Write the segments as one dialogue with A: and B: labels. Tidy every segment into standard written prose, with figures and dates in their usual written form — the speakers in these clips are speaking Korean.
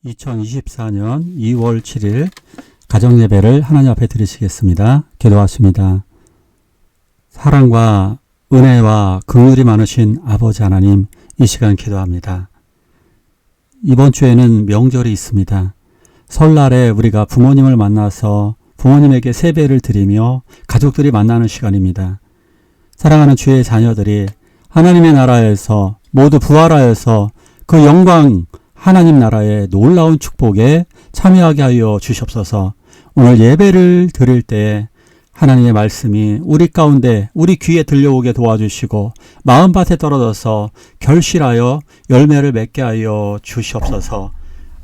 A: 2024년 2월 7일 가정예배를 하나님 앞에 드리시겠습니다. 기도하십니다. 사랑과 은혜와 긍휼이 많으신 아버지 하나님, 이 시간 기도합니다. 이번 주에는 명절이 있습니다. 설날에 우리가 부모님을 만나서 부모님에게 세배를 드리며 가족들이 만나는 시간입니다. 사랑하는 주의 자녀들이 하나님의 나라에서 모두 부활하여서 그 영광 하나님 나라의 놀라운 축복에 참여하게 하여 주시옵소서. 오늘 예배를 드릴 때 하나님의 말씀이 우리 가운데 우리 귀에 들려오게 도와주시고 마음밭에 떨어져서 결실하여 열매를 맺게 하여 주시옵소서.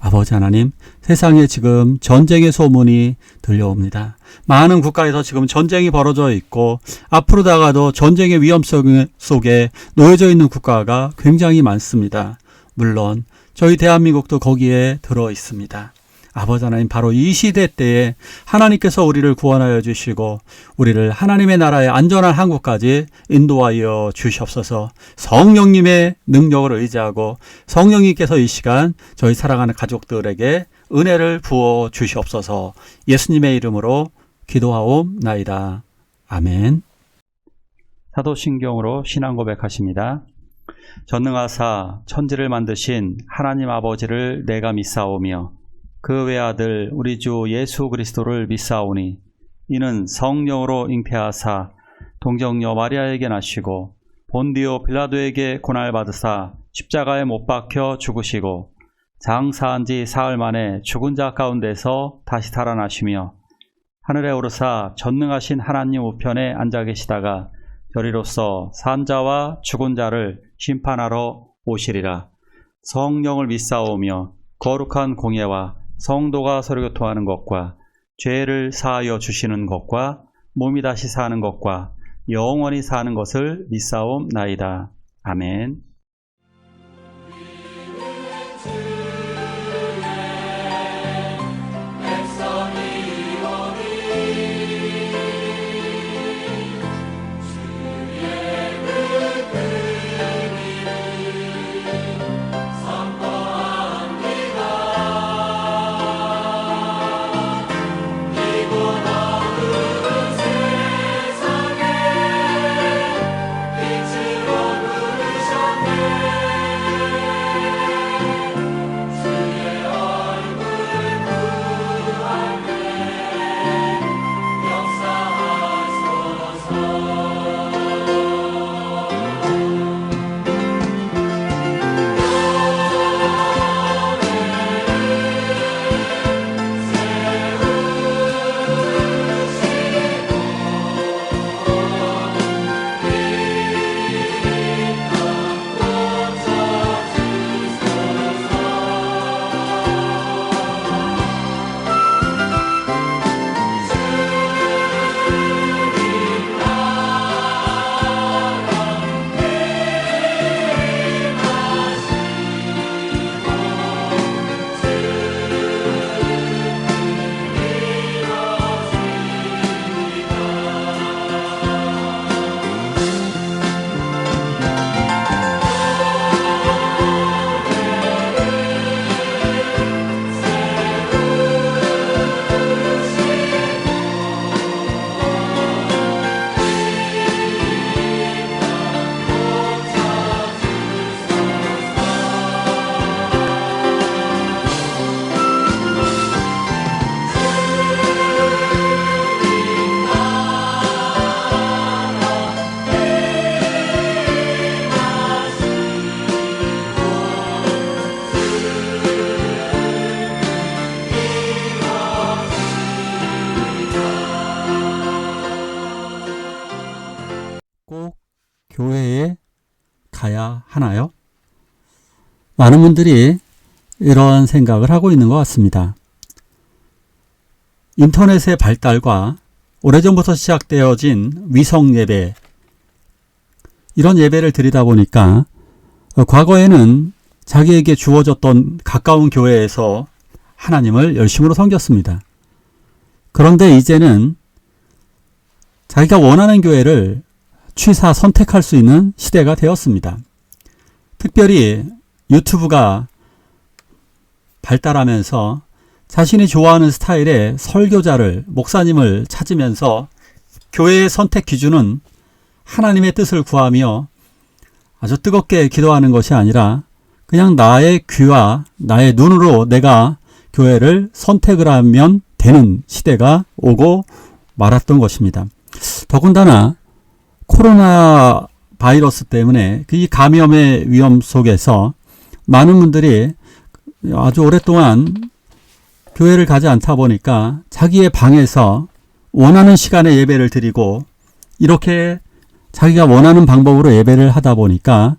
A: 아버지 하나님, 세상에 지금 전쟁의 소문이 들려옵니다. 많은 국가에서 지금 전쟁이 벌어져 있고 앞으로 다가도 전쟁의 위험성 속에 놓여져 있는 국가가 굉장히 많습니다. 물론 저희 대한민국도 거기에 들어 있습니다. 아버지 하나님, 바로 이 시대 때에 하나님께서 우리를 구원하여 주시고 우리를 하나님의 나라의 안전한 한국까지 인도하여 주시옵소서. 성령님의 능력을 의지하고 성령님께서 이 시간 저희 사랑하는 가족들에게 은혜를 부어 주시옵소서. 예수님의 이름으로 기도하옵나이다. 아멘. 사도신경으로 신앙 고백하십니다. 전능하사 천지를 만드신 하나님 아버지를 내가 믿사오며 그 외아들 우리 주 예수 그리스도를 믿사오니 이는 성령으로 잉태하사 동정녀 마리아에게 나시고 본디오 빌라도에게 고난받으사 십자가에 못 박혀 죽으시고 장사한 지 사흘 만에 죽은 자 가운데서 다시 살아나시며 하늘에 오르사 전능하신 하나님 우편에 앉아 계시다가 저리로서 산 자와 죽은 자를 심판하러 오시리라. 성령을 믿사오며 거룩한 공예와 성도가 서로 교통하는 것과 죄를 사하여 주시는 것과 몸이 다시 사는 것과 영원히 사는 것을 믿사옵나이다. 아멘. 꼭 교회에 가야 하나요? 많은 분들이 이런 생각을 하고 있는 것 같습니다. 인터넷의 발달과 오래전부터 시작되어진 위성 예배, 이런 예배를 드리다 보니까 과거에는 자기에게 주어졌던 가까운 교회에서 하나님을 열심으로 섬겼습니다. 그런데 이제는 자기가 원하는 교회를 취사 선택할 수 있는 시대가 되었습니다. 특별히 유튜브가 발달하면서 자신이 좋아하는 스타일의 설교자를, 목사님을 찾으면서 교회의 선택 기준은 하나님의 뜻을 구하며 아주 뜨겁게 기도하는 것이 아니라 그냥 나의 귀와 나의 눈으로 내가 교회를 선택을 하면 되는 시대가 오고 말았던 것입니다. 더군다나 코로나 바이러스 때문에 이 감염의 위험 속에서 많은 분들이 아주 오랫동안 교회를 가지 않다 보니까 자기의 방에서 원하는 시간에 예배를 드리고 이렇게 자기가 원하는 방법으로 예배를 하다 보니까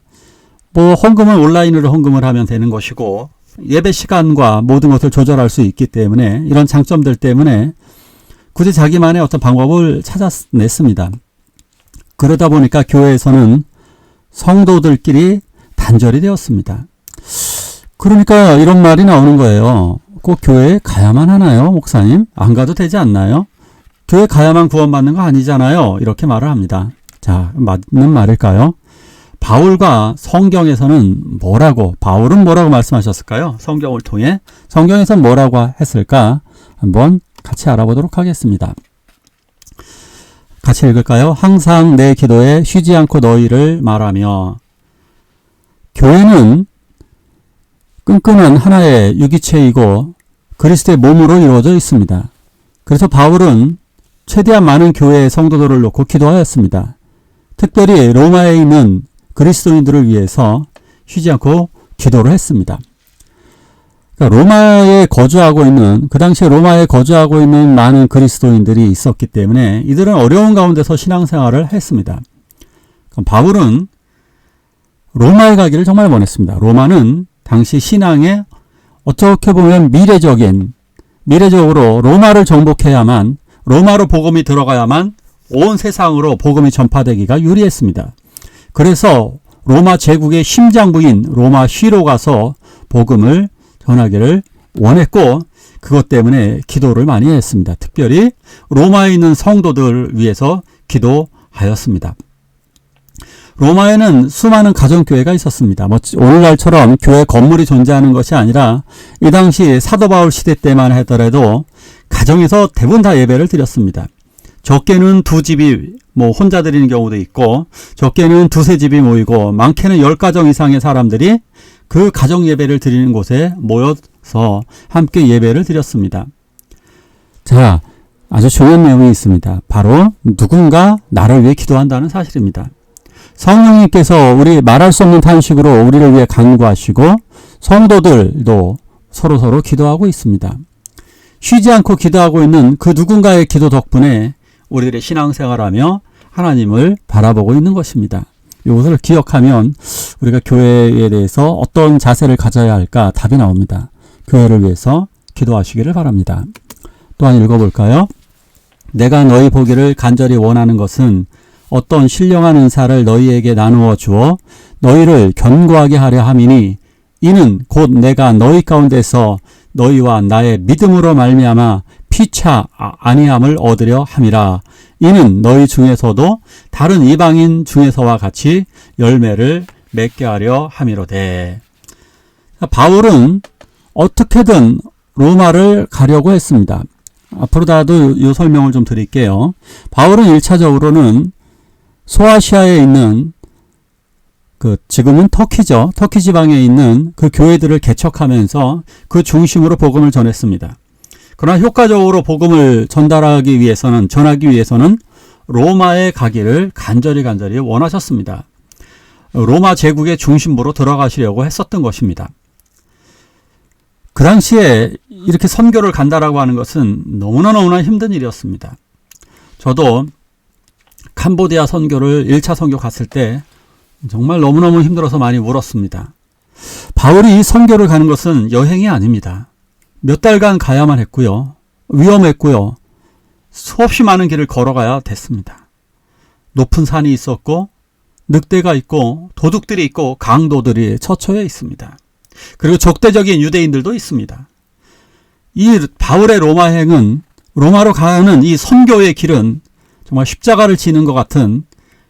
A: 헌금은 온라인으로 헌금을 하면 되는 것이고 예배 시간과 모든 것을 조절할 수 있기 때문에 이런 장점들 때문에 굳이 자기만의 어떤 방법을 찾아냈습니다. 그러다 보니까 교회에서는 성도들끼리 단절이 되었습니다. 그러니까 이런 말이 나오는 거예요. 꼭 교회에 가야만 하나요, 목사님? 안 가도 되지 않나요? 교회 가야만 구원받는 거 아니잖아요. 이렇게 말을 합니다. 자, 맞는 말일까요? 바울과 성경에서는 바울은 뭐라고 말씀하셨을까요? 성경을 통해 성경에서는 뭐라고 했을까? 한번 같이 알아보도록 하겠습니다. 같이 읽을까요? 항상 내 기도에 쉬지 않고 너희를 말하며. 교회는 끈끈한 하나의 유기체이고 그리스도의 몸으로 이루어져 있습니다. 그래서 바울은 최대한 많은 교회의 성도들을 놓고 기도하였습니다. 특별히 로마에 있는 그리스도인들을 위해서 쉬지 않고 기도를 했습니다. 그러니까 로마에 거주하고 있는, 그 당시에 로마에 거주하고 있는 많은 그리스도인들이 있었기 때문에 이들은 어려운 가운데서 신앙생활을 했습니다. 그럼 바울은 로마에 가기를 정말 원했습니다. 로마는 당시 신앙의 어떻게 보면 미래적으로 로마를 정복해야만, 로마로 복음이 들어가야만 온 세상으로 복음이 전파되기가 유리했습니다. 그래서 로마 제국의 심장부인 로마 시로 가서 복음을 전하기를 원했고 그것 때문에 기도를 많이 했습니다. 특별히 로마에 있는 성도들을 위해서 기도하였습니다. 로마에는 수많은 가정교회가 있었습니다. 오늘날처럼 교회 건물이 존재하는 것이 아니라 이 당시 사도 바울 시대 때만 하더라도 가정에서 대부분 다 예배를 드렸습니다. 적게는 두 집이 혼자 드리는 경우도 있고 적게는 두세 집이 모이고 많게는 10가정 이상의 사람들이 그 가정 예배를 드리는 곳에 모여서 함께 예배를 드렸습니다. 자, 아주 중요한 내용이 있습니다. 바로 누군가 나를 위해 기도한다는 사실입니다. 성령님께서 우리 말할 수 없는 탄식으로 우리를 위해 간구하시고 성도들도 서로 기도하고 있습니다. 쉬지 않고 기도하고 있는 그 누군가의 기도 덕분에 우리들의 신앙생활하며 하나님을 바라보고 있는 것입니다. 이것을 기억하면 우리가 교회에 대해서 어떤 자세를 가져야 할까 답이 나옵니다. 교회를 위해서 기도하시기를 바랍니다. 또한 읽어볼까요? 내가 너희 보기를 간절히 원하는 것은 어떤 신령한 은사를 너희에게 나누어 주어 너희를 견고하게 하려 함이니 이는 곧 내가 너희 가운데서 너희와 나의 믿음으로 말미암아 피차 아니함을 얻으려 함이라. 이는 너희 중에서도 다른 이방인 중에서와 같이 열매를 맺게 하려 함이로되. 바울은 어떻게든 로마를 가려고 했습니다. 앞으로도 이 설명을 좀 드릴게요. 바울은 1차적으로는 소아시아에 있는 지금은 터키죠. 터키 지방에 있는 그 교회들을 개척하면서 그 중심으로 복음을 전했습니다. 그러나 효과적으로 복음을 전하기 위해서는 로마에 가기를 간절히 원하셨습니다. 로마 제국의 중심부로 들어가시려고 했었던 것입니다. 그 당시에 이렇게 선교를 간다라고 하는 것은 너무나 힘든 일이었습니다. 저도 캄보디아 선교를 1차 선교 갔을 때 정말 너무너무 힘들어서 많이 울었습니다. 바울이 이 선교를 가는 것은 여행이 아닙니다. 몇 달간 가야만 했고요. 위험했고요. 수없이 많은 길을 걸어가야 됐습니다. 높은 산이 있었고 늑대가 있고 도둑들이 있고 강도들이 처처해 있습니다. 그리고 적대적인 유대인들도 있습니다. 이 바울의 로마로 가는 이 선교의 길은 정말 십자가를 지는 것 같은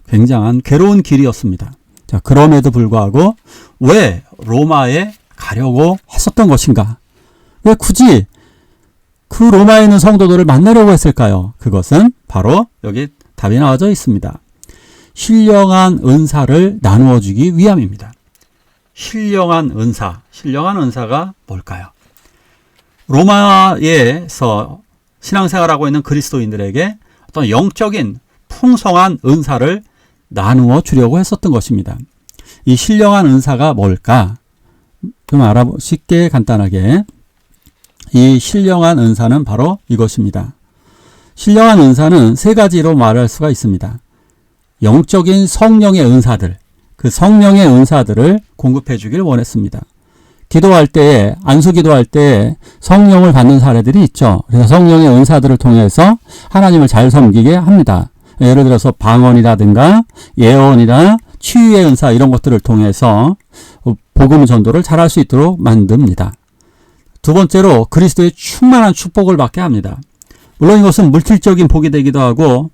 A: 굉장한 괴로운 길이었습니다. 자, 그럼에도 불구하고 왜 로마에 가려고 했었던 것인가? 왜 굳이 그 로마에 있는 성도들을 만나려고 했을까요? 그것은 바로 여기 답이 나와져 있습니다. 신령한 은사를 나누어 주기 위함입니다. 신령한 은사가 뭘까요? 로마에서 신앙생활하고 있는 그리스도인들에게 어떤 영적인 풍성한 은사를 나누어 주려고 했었던 것입니다. 이 신령한 은사가 뭘까? 좀 쉽게 간단하게 이 신령한 은사는 바로 이것입니다. 신령한 은사는 세 가지로 말할 수가 있습니다. 영적인 성령의 은사들, 그 성령의 은사들을 공급해 주길 원했습니다. 기도할 때에, 안수 기도할 때에 성령을 받는 사례들이 있죠. 그래서 성령의 은사들을 통해서 하나님을 잘 섬기게 합니다. 예를 들어서 방언이라든가 예언이나 치유의 은사 이런 것들을 통해서 복음 전도를 잘할 수 있도록 만듭니다. 두 번째로 그리스도의 충만한 축복을 받게 합니다. 물론 이것은 물질적인 복이 되기도 하고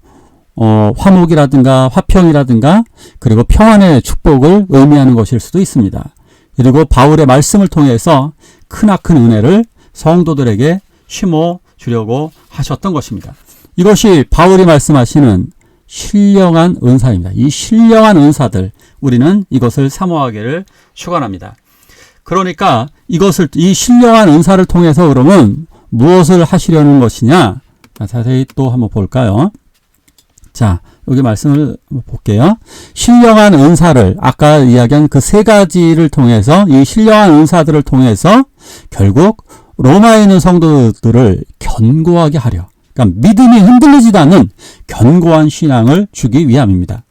A: 화목이라든가 화평이라든가 그리고 평안의 축복을 의미하는 것일 수도 있습니다. 그리고 바울의 말씀을 통해서 크나큰 은혜를 성도들에게 심어 주려고 하셨던 것입니다. 이것이 바울이 말씀하시는 신령한 은사입니다. 이 신령한 은사들, 우리는 이것을 사모하기를 축원합니다. 그러니까 이 신령한 은사를 통해서 그러면 무엇을 하시려는 것이냐? 자세히 또 한번 볼까요? 자, 여기 말씀을 볼게요. 신령한 은사를, 아까 이야기한 그 세 가지를 통해서, 이 신령한 은사들을 통해서 결국 로마에 있는 성도들을 견고하게 하려. 그러니까 믿음이 흔들리지도 않는 견고한 신앙을 주기 위함입니다.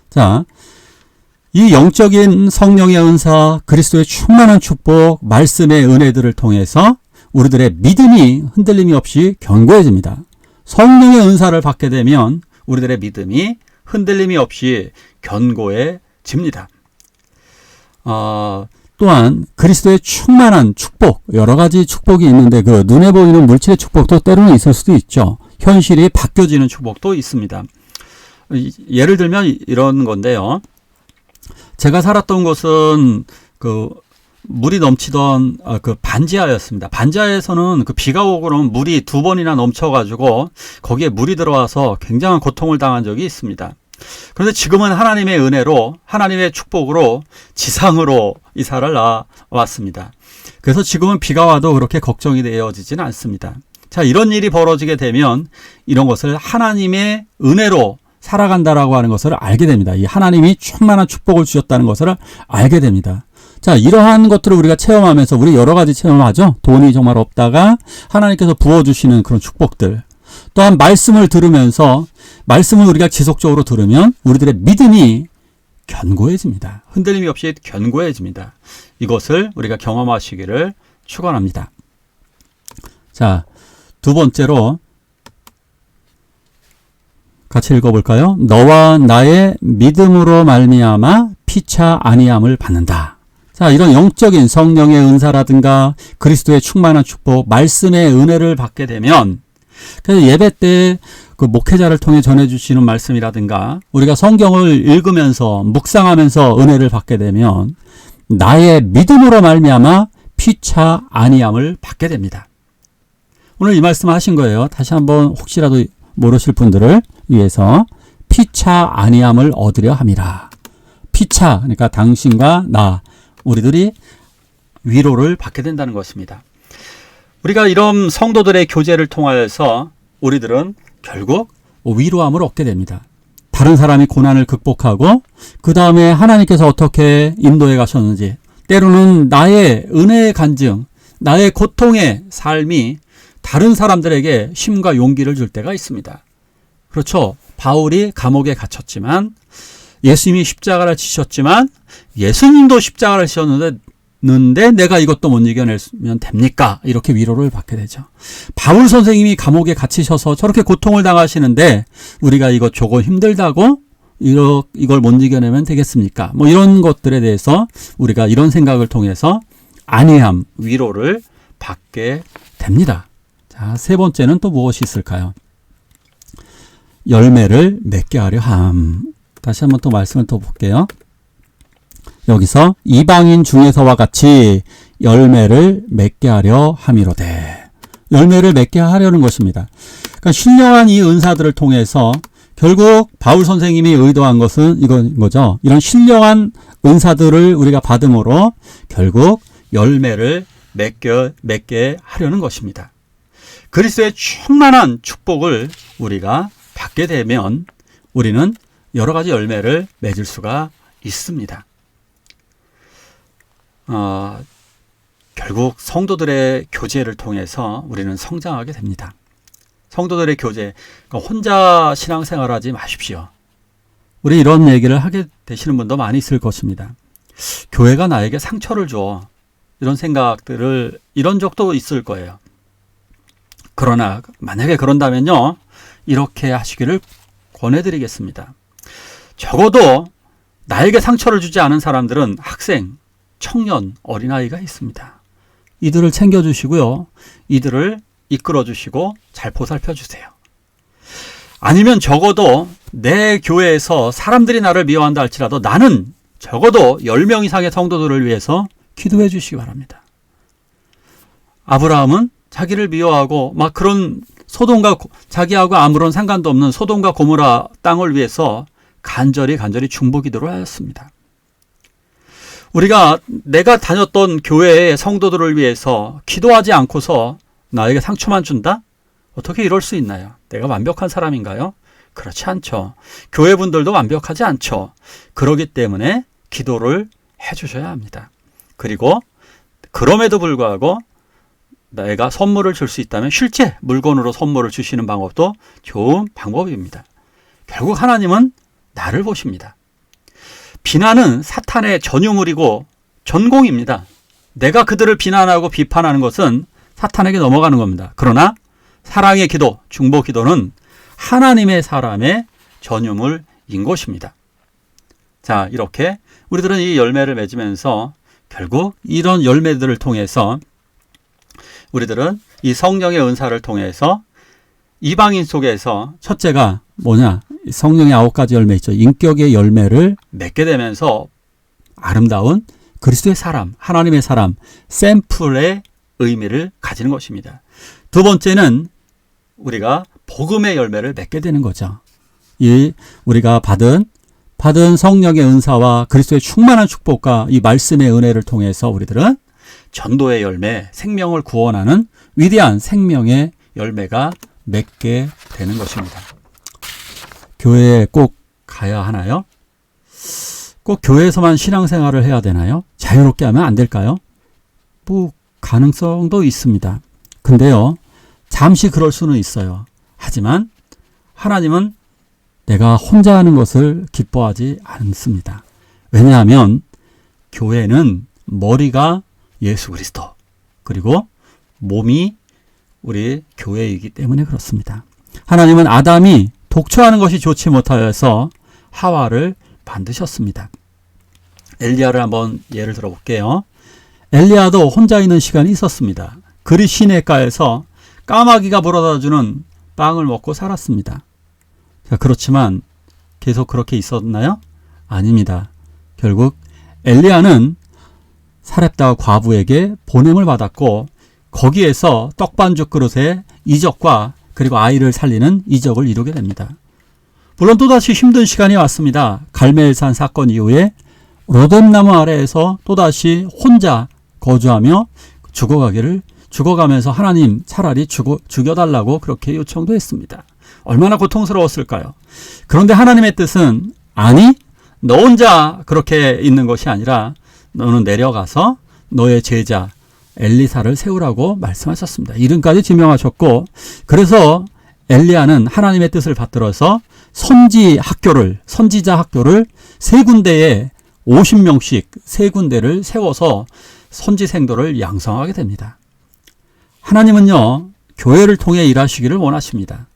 A: 자, 이 영적인 성령의 은사, 그리스도의 충만한 축복, 말씀의 은혜들을 통해서 우리들의 믿음이 흔들림이 없이 견고해집니다. 성령의 은사를 받게 되면 우리들의 믿음이 흔들림이 없이 견고해집니다. 또한 그리스도의 충만한 축복, 여러 가지 축복이 있는데 그 눈에 보이는 물질의 축복도 때로는 있을 수도 있죠. 현실이 바뀌어지는 축복도 있습니다. 예를 들면 이런 건데요. 제가 살았던 곳은 물이 넘치던 그 반지하였습니다. 반지하에서는 그 비가 오고 그러면 물이 2번이나 넘쳐가지고 거기에 물이 들어와서 굉장한 고통을 당한 적이 있습니다. 그런데 지금은 하나님의 은혜로, 하나님의 축복으로 지상으로 이사를 나왔습니다. 그래서 지금은 비가 와도 그렇게 걱정이 되어지지는 않습니다. 자, 이런 일이 벌어지게 되면 이런 것을 하나님의 은혜로 살아간다라고 하는 것을 알게 됩니다. 이 하나님이 충만한 축복을 주셨다는 것을 알게 됩니다. 자, 이러한 것들을 우리가 체험하면서 우리 여러 가지 체험하죠. 돈이 정말 없다가 하나님께서 부어주시는 그런 축복들. 또한 말씀을 들으면서 말씀을 우리가 지속적으로 들으면 우리들의 믿음이 견고해집니다. 흔들림이 없이 견고해집니다. 이것을 우리가 경험하시기를 축원합니다. 자, 두 번째로 같이 읽어볼까요? 너와 나의 믿음으로 말미암아 피차 아니함을 받는다. 자, 이런 영적인 성령의 은사라든가 그리스도의 충만한 축복, 말씀의 은혜를 받게 되면, 그래서 예배 때 그 목회자를 통해 전해주시는 말씀이라든가 우리가 성경을 읽으면서 묵상하면서 은혜를 받게 되면 나의 믿음으로 말미암아 피차 아니함을 받게 됩니다. 오늘 이 말씀을 하신 거예요. 다시 한번 혹시라도 모르실 분들을 위해서 피차 아니함을 얻으려 함이라. 피차, 그러니까 당신과 나, 우리들이 위로를 받게 된다는 것입니다. 우리가 이런 성도들의 교제를 통하여서 우리들은 결국 위로함을 얻게 됩니다. 다른 사람이 고난을 극복하고 그 다음에 하나님께서 어떻게 인도해 가셨는지, 때로는 나의 은혜의 간증, 나의 고통의 삶이 다른 사람들에게 힘과 용기를 줄 때가 있습니다. 그렇죠. 바울이 감옥에 갇혔지만, 예수님이 십자가를 지셨지만 예수님도 십자가를 지셨는데 내가 이것도 못 이겨내면 됩니까? 이렇게 위로를 받게 되죠. 바울 선생님이 감옥에 갇히셔서 저렇게 고통을 당하시는데 우리가 이거 조금 힘들다고 이걸 못 이겨내면 되겠습니까? 뭐 이런 것들에 대해서 우리가 이런 생각을 통해서 안위함, 위로를 받게 됩니다. 자, 세 번째는 또 무엇이 있을까요? 열매를 맺게 하려 함. 다시 한번 또 말씀을 또 볼게요. 여기서 이방인 중에서와 같이 열매를 맺게 하려 함이로되. 열매를 맺게 하려는 것입니다. 그러니까 신령한 이 은사들을 통해서 결국 바울 선생님이 의도한 것은 이건 거죠. 이런 신령한 은사들을 우리가 받음으로 결국 열매를 맺게 하려는 것입니다. 그리스도의 충만한 축복을 우리가 받게 되면 우리는 여러 가지 열매를 맺을 수가 있습니다. 결국 성도들의 교제를 통해서 우리는 성장하게 됩니다. 성도들의 교제, 그러니까 혼자 신앙생활하지 마십시오. 우리 이런 얘기를 하게 되시는 분도 많이 있을 것입니다. 교회가 나에게 상처를 줘. 이런 생각들을, 이런 적도 있을 거예요. 그러나 만약에 그런다면요, 이렇게 하시기를 권해드리겠습니다. 적어도 나에게 상처를 주지 않은 사람들은 학생, 청년, 어린아이가 있습니다. 이들을 챙겨주시고요. 이들을 이끌어주시고 잘 보살펴주세요. 아니면 적어도 내 교회에서 사람들이 나를 미워한다 할지라도 나는 적어도 10명 이상의 성도들을 위해서 기도해 주시기 바랍니다. 아브라함은 자기를 미워하고 막 그런 소돔과 자기하고 아무런 상관도 없는 소돔과 고모라 땅을 위해서 간절히 중보 기도를 하였습니다. 우리가 내가 다녔던 교회의 성도들을 위해서 기도하지 않고서 나에게 상처만 준다? 어떻게 이럴 수 있나요? 내가 완벽한 사람인가요? 그렇지 않죠. 교회분들도 완벽하지 않죠. 그렇기 때문에 기도를 해주셔야 합니다. 그리고 그럼에도 불구하고 내가 선물을 줄 수 있다면 실제 물건으로 선물을 주시는 방법도 좋은 방법입니다. 결국 하나님은 나를 보십니다. 비난은 사탄의 전유물이고 전공입니다. 내가 그들을 비난하고 비판하는 것은 사탄에게 넘어가는 겁니다. 그러나 사랑의 기도, 중보 기도는 하나님의 사람의 전유물인 것입니다. 자, 이렇게 우리들은 이 열매를 맺으면서 결국 이런 열매들을 통해서 우리들은 이 성령의 은사를 통해서 이방인 속에서 첫째가 뭐냐? 성령의 9가지 열매 있죠. 인격의 열매를 맺게 되면서 아름다운 그리스도의 사람, 하나님의 사람, 샘플의 의미를 가지는 것입니다. 두 번째는 우리가 복음의 열매를 맺게 되는 거죠. 이 우리가 받은 성령의 은사와 그리스도의 충만한 축복과 이 말씀의 은혜를 통해서 우리들은 전도의 열매, 생명을 구원하는 위대한 생명의 열매가 맺게 되는 것입니다. 교회에 꼭 가야 하나요? 꼭 교회에서만 신앙생활을 해야 되나요? 자유롭게 하면 안 될까요? 뭐 가능성도 있습니다. 근데요, 잠시 그럴 수는 있어요. 하지만 하나님은 내가 혼자 하는 것을 기뻐하지 않습니다. 왜냐하면 교회는 머리가 예수 그리스도, 그리고 몸이 우리 교회이기 때문에 그렇습니다. 하나님은 아담이 독처하는 것이 좋지 못하여서 하와를 만드셨습니다. 엘리야를 한번 예를 들어볼게요. 엘리야도 혼자 있는 시간이 있었습니다. 그리 시내가에서 까마귀가 불어다주는 빵을 먹고 살았습니다. 자, 그렇지만 계속 그렇게 있었나요? 아닙니다. 결국 엘리야는 사렙다 과부에게 보냄을 받았고 거기에서 떡반죽 그릇에 이적과 그리고 아이를 살리는 이적을 이루게 됩니다. 물론 또다시 힘든 시간이 왔습니다. 갈멜산 사건 이후에 로뎀나무 아래에서 또다시 혼자 거주하며 죽어가면서 하나님 차라리 죽여달라고 그렇게 요청도 했습니다. 얼마나 고통스러웠을까요? 그런데 하나님의 뜻은 아니, 너 혼자 그렇게 있는 것이 아니라 너는 내려가서 너의 제자 엘리사를 세우라고 말씀하셨습니다. 이름까지 지명하셨고, 그래서 엘리야는 하나님의 뜻을 받들어서 선지자 학교를 3군데에 50명씩 3군데를 세워서 선지생도를 양성하게 됩니다. 하나님은요, 교회를 통해 일하시기를 원하십니다.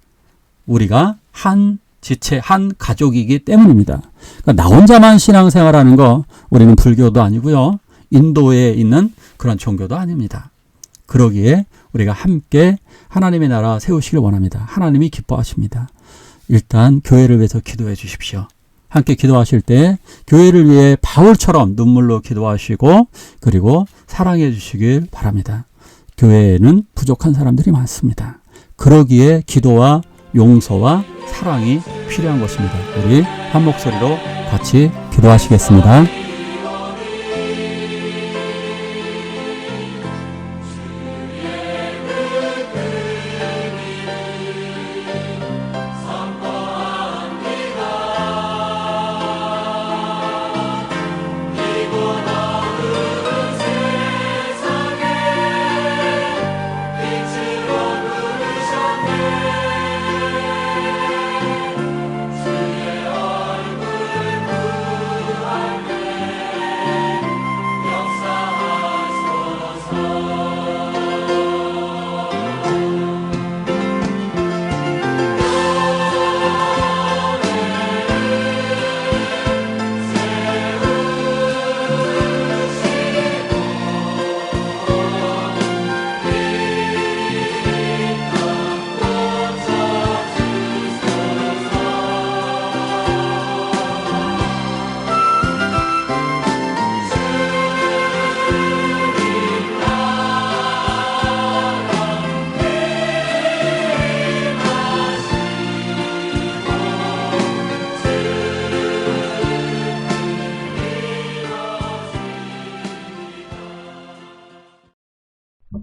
A: 우리가 한 지체, 한 가족이기 때문입니다. 그러니까 나 혼자만 신앙생활하는 거 우리는 불교도 아니고요. 인도에 있는 그런 종교도 아닙니다. 그러기에 우리가 함께 하나님의 나라 세우시길 원합니다. 하나님이 기뻐하십니다. 일단 교회를 위해서 기도해 주십시오. 함께 기도하실 때 교회를 위해 바울처럼 눈물로 기도하시고 그리고 사랑해 주시길 바랍니다. 교회에는 부족한 사람들이 많습니다. 그러기에 기도와 용서와 사랑이 필요한 것입니다. 우리 한 목소리로 같이 기도하시겠습니다.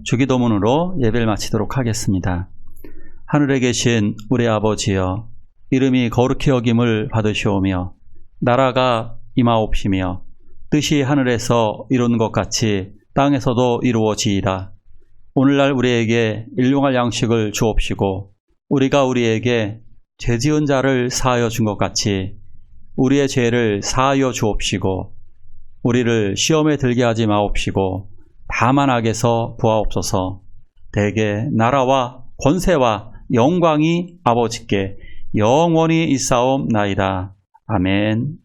A: 주기도문으로 예배를 마치도록 하겠습니다. 하늘에 계신 우리 아버지여, 이름이 거룩히 여김을 받으시오며 나라가 임하옵시며 뜻이 하늘에서 이루는 것 같이 땅에서도 이루어지이다. 오늘날 우리에게 일용할 양식을 주옵시고 우리가 우리에게 죄지은 자를 사하여 준 것 같이 우리의 죄를 사하여 주옵시고 우리를 시험에 들게 하지 마옵시고 다만 악에서 구하옵소서. 대개 나라와 권세와 영광이 아버지께 영원히 있사옵나이다. 아멘.